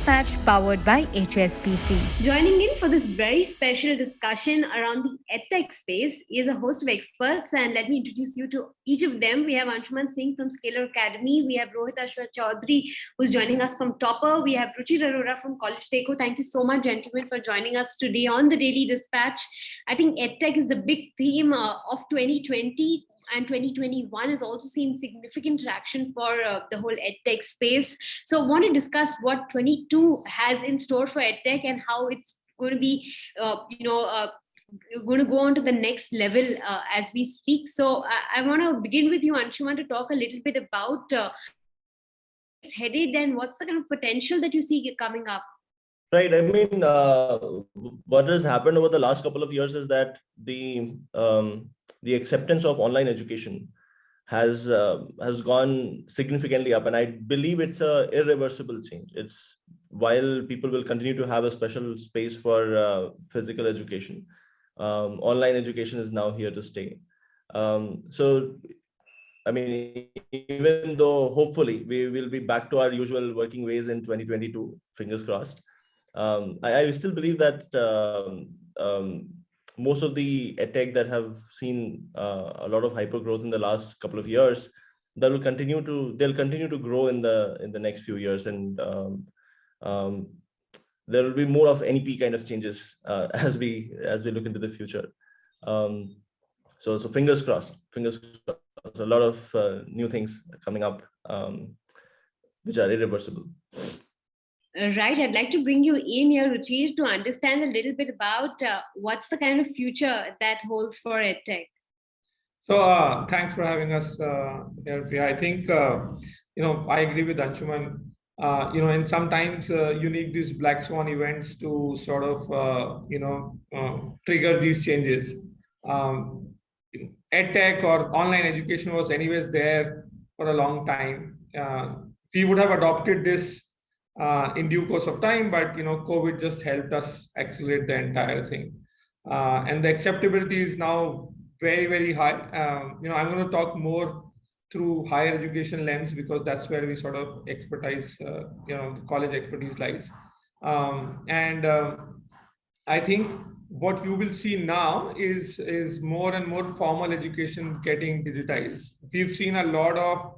Dispatch powered by HSBC. Joining in for this very special discussion around the EdTech space is a host of experts, and let me introduce you to each of them. We have Anshuman Singh from Scalar Academy, we have Rohit Ashwar Chaudhary, who's joining us from Topper, we have Ruchi Arora from College Teco. Thank you so much, gentlemen, for joining us today on the Daily Dispatch. I think EdTech is the big theme of 2020. And 2021 has also seen significant traction for the whole edtech space. So I want to discuss what 22 has in store for edtech and how it's going to be, going to go on to the next level as we speak. So I want to begin with you, Anshuman, to talk a little bit about it's headed and what's the kind of potential that you see coming up. Right. I mean, what has happened over the last couple of years is that the acceptance of online education has gone significantly up, and I believe it's a irreversible change. It's while people will continue to have a special space for physical education, online education is now here to stay. So, I mean, even though hopefully we will be back to our usual working ways in 2022, fingers crossed. I still believe that most of the edtech that have seen a lot of hyper growth in the last couple of years, they'll continue to grow in the next few years, and there will be more of NEP kind of changes as we look into the future. So fingers crossed. A lot of new things coming up, which are irreversible. Right. I'd like to bring you in here, Ruchi, to understand a little bit about what's the kind of future that holds for EdTech. So thanks for having us here, Priya. I think, I agree with Anshuman. And sometimes you need these black swan events to sort of, trigger these changes. EdTech or online education was anyways there for a long time. We would have adopted this in due course of time, but COVID just helped us accelerate the entire thing, and the acceptability is now very, very high. I'm going to talk more through higher education lens because that's where we sort of expertise, the college expertise lies, and I think what you will see now is more and more formal education getting digitized. We've seen a lot of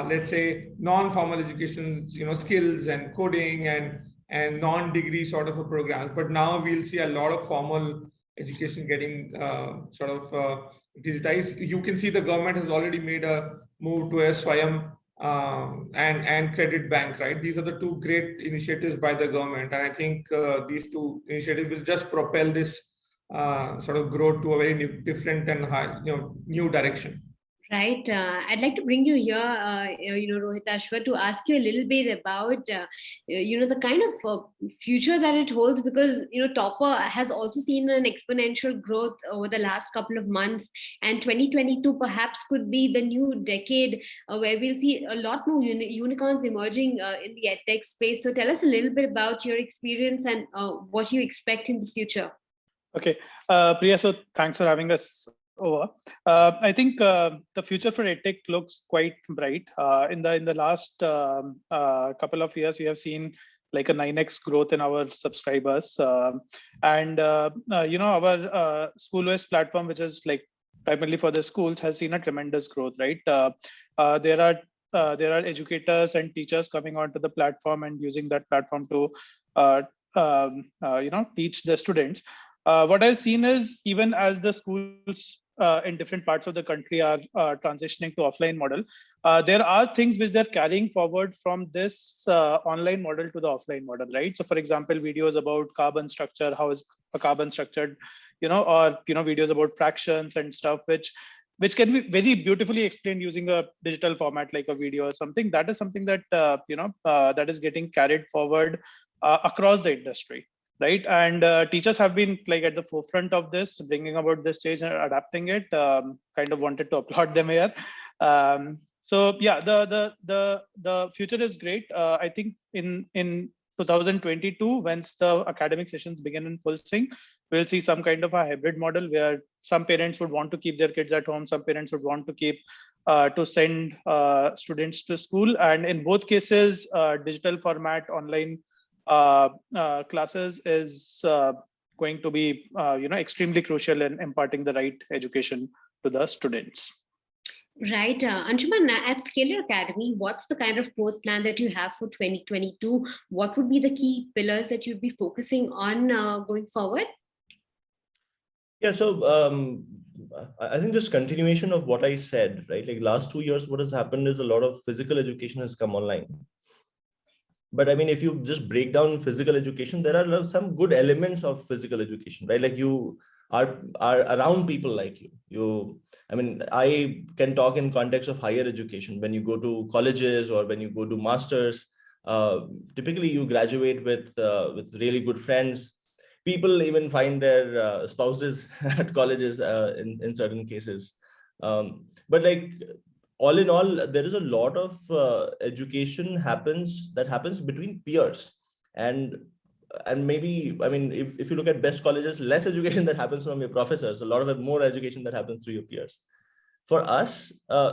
let's say non-formal education, skills and coding and non-degree sort of a program. But now we'll see a lot of formal education getting sort of digitized. You can see the government has already made a move to a Swayam and Credit Bank, right? These are the two great initiatives by the government. And I think these two initiatives will just propel this sort of growth to a very different and high, new direction. Right. I'd like to bring you here, Rohit Ashwar, to ask you a little bit about, the kind of future that it holds, because, Topper has also seen an exponential growth over the last couple of months, and 2022 perhaps could be the new decade where we'll see a lot more unicorns emerging in the edtech space. So tell us a little bit about your experience and what you expect in the future. Okay, Priya, so thanks for having us over. I think the future for EdTech looks quite bright. In the last couple of years, we have seen like a 9x growth in our subscribers, and our SchoolOS platform, which is like primarily for the schools, has seen a tremendous growth. Right, there are educators and teachers coming onto the platform and using that platform to teach the students. What I've seen is even as the schools in different parts of the country are transitioning to offline model, there are things which they're carrying forward from this online model to the offline model, right? So for example, videos about carbon structure, how is a carbon structured, or videos about fractions and stuff, which can be very beautifully explained using a digital format like a video or something. That is something that that is getting carried forward across the industry. Right, and teachers have been like at the forefront of this, bringing about this change and adapting it. Kind of wanted to applaud them here. So yeah, the future is great. I think in 2022, once the academic sessions begin in full swing, we'll see some kind of a hybrid model where some parents would want to keep their kids at home, some parents would want to keep to send students to school, and in both cases, digital format, online classes is going to be extremely crucial in imparting the right education to the students. Right. Anshuman, at Scalar Academy, what's the kind of growth plan that you have for 2022? What would be the key pillars that you'd be focusing on going forward? Yeah, so I think just continuation of what I said, right? Like last 2 years, what has happened is a lot of physical education has come online. But I mean, if you just break down physical education, there are some good elements of physical education, right? Like you are around people like you. I mean, I can talk in context of higher education. When you go to colleges or when you go to masters, typically you graduate with really good friends. People even find their spouses at colleges in certain cases. But like all in all, there is a lot of education happens between peers, and maybe, I mean, if you look at best colleges, less education that happens from your professors, a lot of more education that happens through your peers. For us,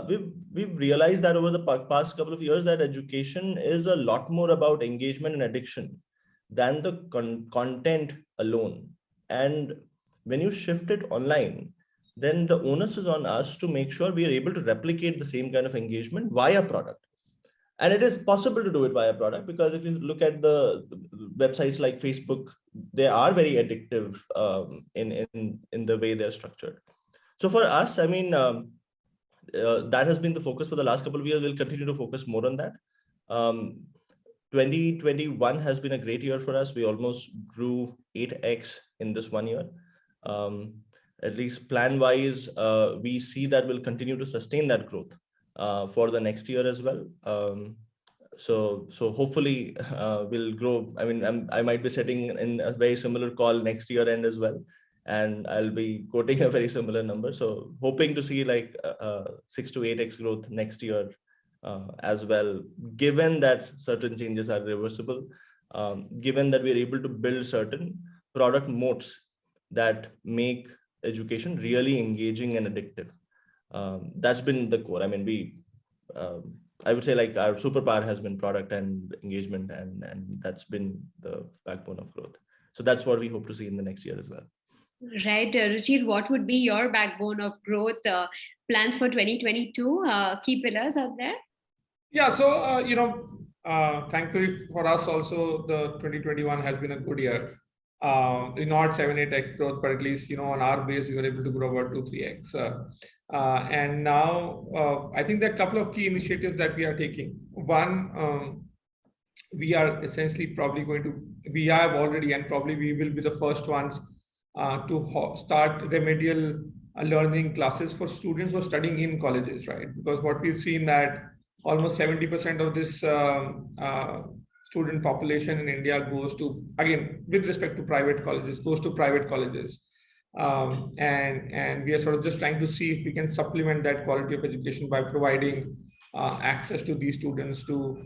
we've realized that over the past couple of years that education is a lot more about engagement and addiction than the content alone. And when you shift it online, then the onus is on us to make sure we are able to replicate the same kind of engagement via product. And it is possible to do it via product, because if you look at the websites like Facebook, they are very addictive in the way they're structured. So for us, I mean, that has been the focus for the last couple of years. We'll continue to focus more on that. 2021 has been a great year for us. We almost grew 8x in this 1 year. At least plan wise, we see that we'll continue to sustain that growth for the next year as well. So hopefully we'll grow. I mean, I might be sitting in a very similar call next year end as well, and I'll be quoting a very similar number. So hoping to see like 6 to 8x growth next year as well, given that certain changes are reversible, given that we're able to build certain product moats that make education really engaging and addictive. That's been the core. I mean, I would say like our superpower has been product and engagement, and that's been the backbone of growth. So that's what we hope to see in the next year as well. Right. Ruchir, what would be your backbone of growth plans for 2022? Key pillars out there? Yeah, so, thankfully for us also, the 2021 has been a good year. Not 7-8x growth, but at least, on our base, we were able to grow about 2-3x. And now I think there are a couple of key initiatives that we are taking. One, we are essentially we have already, and probably we will be the first ones to start remedial learning classes for students who are studying in colleges, right? Because what we've seen that almost 70% of this student population in India goes to, again, with respect to private colleges, goes to private colleges. And we are sort of just trying to see if we can supplement that quality of education by providing access to these students to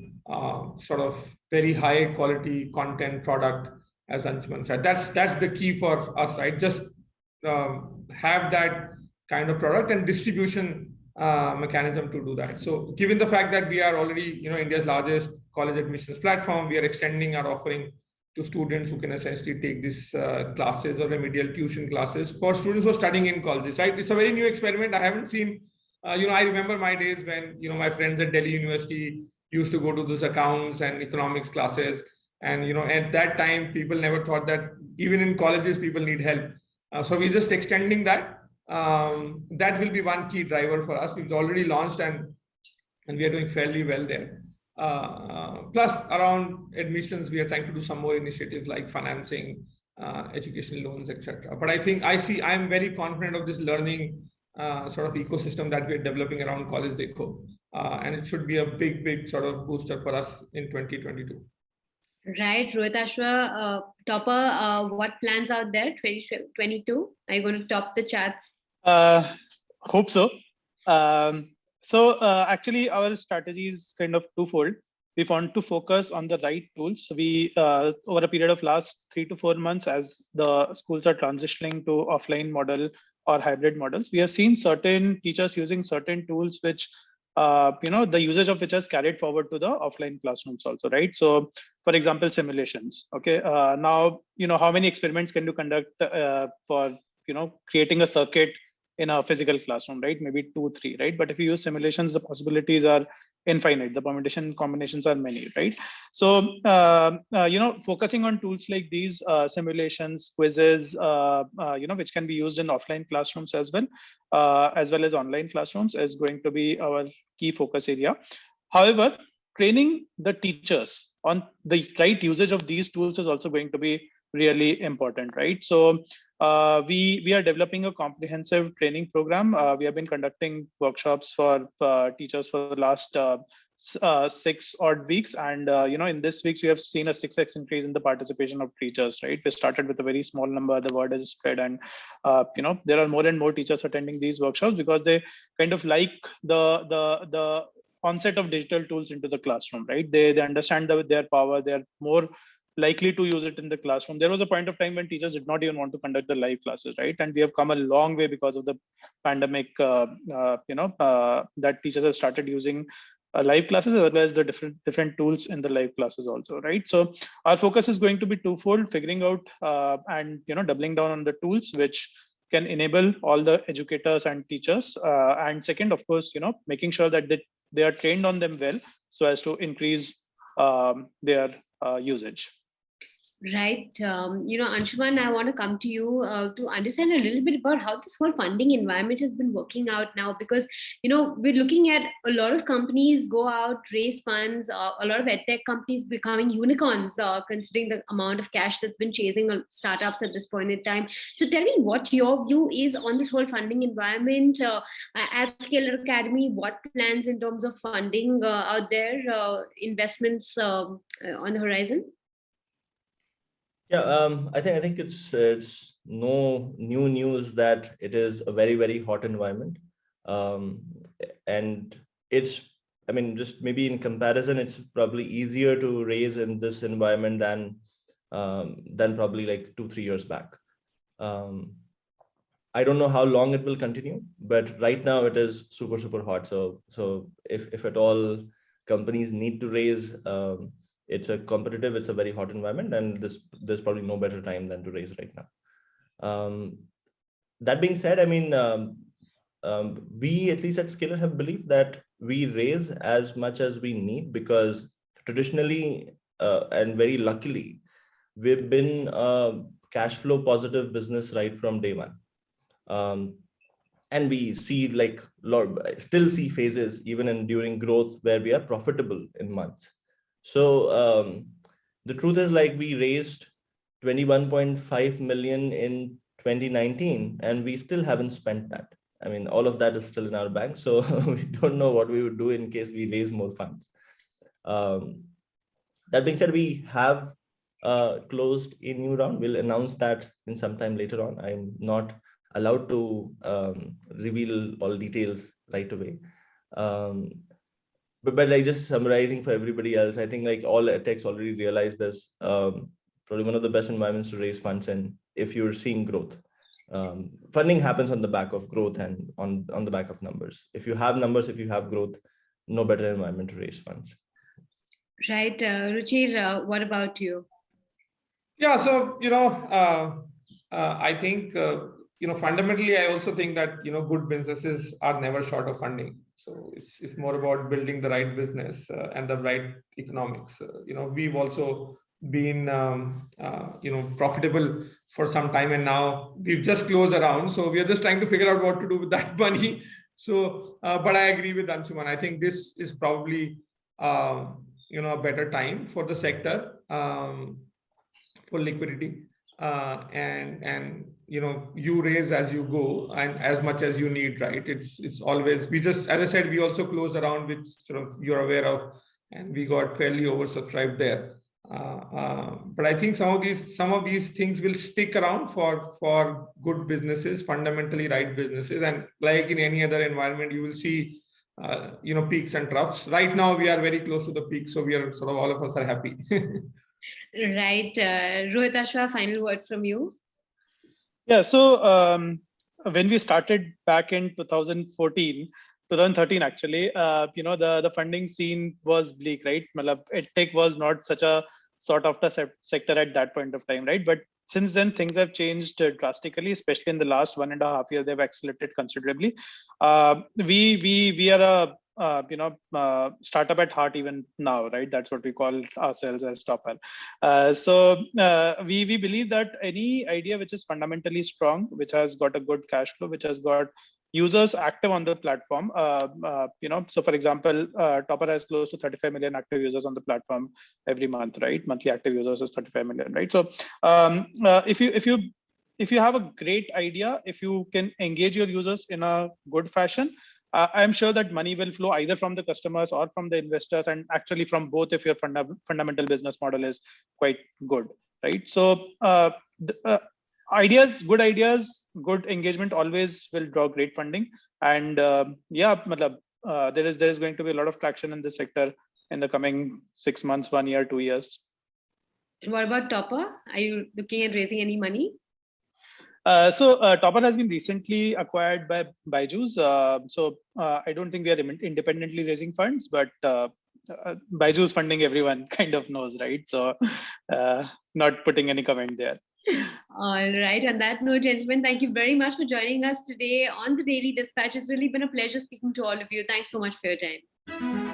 sort of very high quality content product, as Anshuman said. That's the key for us, right? Just have that kind of product and distribution mechanism to do that. So given the fact that we are already, India's largest college admissions platform, we are extending our offering to students who can essentially take these classes or remedial tuition classes for students who are studying in colleges, right? It's a very new experiment. I haven't seen, I remember my days when, my friends at Delhi University used to go to those accounts and economics classes. And, at that time, people never thought that even in colleges, people need help. So we're just extending that. That will be one key driver for us. We've already launched and we are doing fairly well there. Plus around admissions, we are trying to do some more initiatives like financing, education loans, etc. But I think I'm very confident of this learning sort of ecosystem that we're developing around College Dekho. And it should be a big sort of booster for us in 2022. Right, Rohitashwa, Topper, what plans out there 2022? Are you going to top the charts? Hope so. Actually, our strategy is kind of twofold. We want to focus on the right tools. So we, over a period of last 3 to 4 months, as the schools are transitioning to offline model or hybrid models, we have seen certain teachers using certain tools which the usage of which has carried forward to the offline classrooms also, right? So, for example, simulations. Okay, now how many experiments can you conduct for creating a circuit in a physical classroom, right? Maybe 2, 3, right? But if you use simulations, the possibilities are infinite. The permutation combinations are many, right? So, focusing on tools like these, simulations, quizzes, which can be used in offline classrooms as well as online classrooms, is going to be our key focus area. However, training the teachers on the right usage of these tools is also going to be really important, right? So we are developing a comprehensive training program. We have been conducting workshops for teachers for the last 6 odd weeks, and in this weeks we have seen a 6x increase in the participation of teachers, right? We started with a very small number, the word is spread, and there are more and more teachers attending these workshops because they kind of like the onset of digital tools into the classroom, right? They understand their power, they're more likely to use it in the classroom. There was a point of time when teachers did not even want to conduct the live classes, right? And we have come a long way because of the pandemic, that teachers have started using live classes as well as the different tools in the live classes also, right? So our focus is going to be twofold: figuring out and doubling down on the tools which can enable all the educators and teachers, and second, of course, making sure that they are trained on them well so as to increase their usage. Right. Anshuman, I want to come to you to understand a little bit about how this whole funding environment has been working out now, because, we're looking at a lot of companies go out, raise funds, a lot of edtech companies becoming unicorns, considering the amount of cash that's been chasing startups at this point in time. So tell me what your view is on this whole funding environment at Scaler Academy. What plans in terms of funding out there, investments on the horizon? Yeah, I think it's no new news that it is a very, very hot environment, and just maybe in comparison, it's probably easier to raise in this environment than probably like 2-3 years back. I don't know how long it will continue, but right now it is super, super hot. So if at all companies need to raise, it's a very hot environment, and there's probably no better time than to raise right now. That being said, we at least at Scaler have believed that we raise as much as we need, because traditionally and very luckily, we've been a cash flow positive business right from day one. And we see still see phases even during growth where we are profitable in months. So the truth is, we raised 21.5 million in 2019, and we still haven't spent that. All of that is still in our bank, so we don't know what we would do in case we raise more funds. That being said, we have closed a new round. We'll announce that in some time later on. I'm not allowed to reveal all details right away. But just summarizing for everybody else, I think all edtechs already realize this. Probably one of the best environments to raise funds in if you're seeing growth. Funding happens on the back of growth and on the back of numbers. If you have numbers, if you have growth, no better environment to raise funds. Right. Ruchir, what about you? Yeah, so, I think, fundamentally, I also think that, good businesses are never short of funding. So it's more about building the right business and the right economics. We've also been, profitable for some time, and now we've just closed a round. So we are just trying to figure out what to do with that money. So, but I agree with Anshuman. I think this is probably, a better time for the sector, for liquidity, and you raise as you go and as much as you need, right? It's always, as I said, we also closed around, which you're aware of, and we got fairly oversubscribed there. But I think some of these things will stick around for good businesses, fundamentally right businesses, and like in any other environment, you will see peaks and troughs. Right now, we are very close to the peak, so we are all of us are happy. Right. Rohit Ashwa, final word from you. Yeah, so when we started back in 2014, 2013 actually. The funding scene was bleak, right? Matlab, EdTech was not such a sought after sector at that point of time, right? But since then, things have changed drastically, especially in the last 1.5 years. They've accelerated considerably. We are a startup at heart even now, right? That's what we call ourselves as Topper. We believe that any idea which is fundamentally strong, which has got a good cash flow, which has got users active on the platform. So for example, Topper has close to 35 million active users on the platform every month, right? Monthly active users is 35 million, right? So if you have a great idea, if you can engage your users in a good fashion, I'm sure that money will flow either from the customers or from the investors, and actually from both if your fundamental business model is quite good, right? So good ideas, good engagement always will draw great funding. And there is going to be a lot of traction in this sector in the coming 6 months, 1 year, 2 years. And what about Topper? Are you looking at raising any money? Topper has been recently acquired by Byju's. I don't think we are independently raising funds, but Byju's funding everyone kind of knows, right? So not putting any comment there. All right. On that note, gentlemen, thank you very much for joining us today on the Daily Dispatch. It's really been a pleasure speaking to all of you. Thanks so much for your time.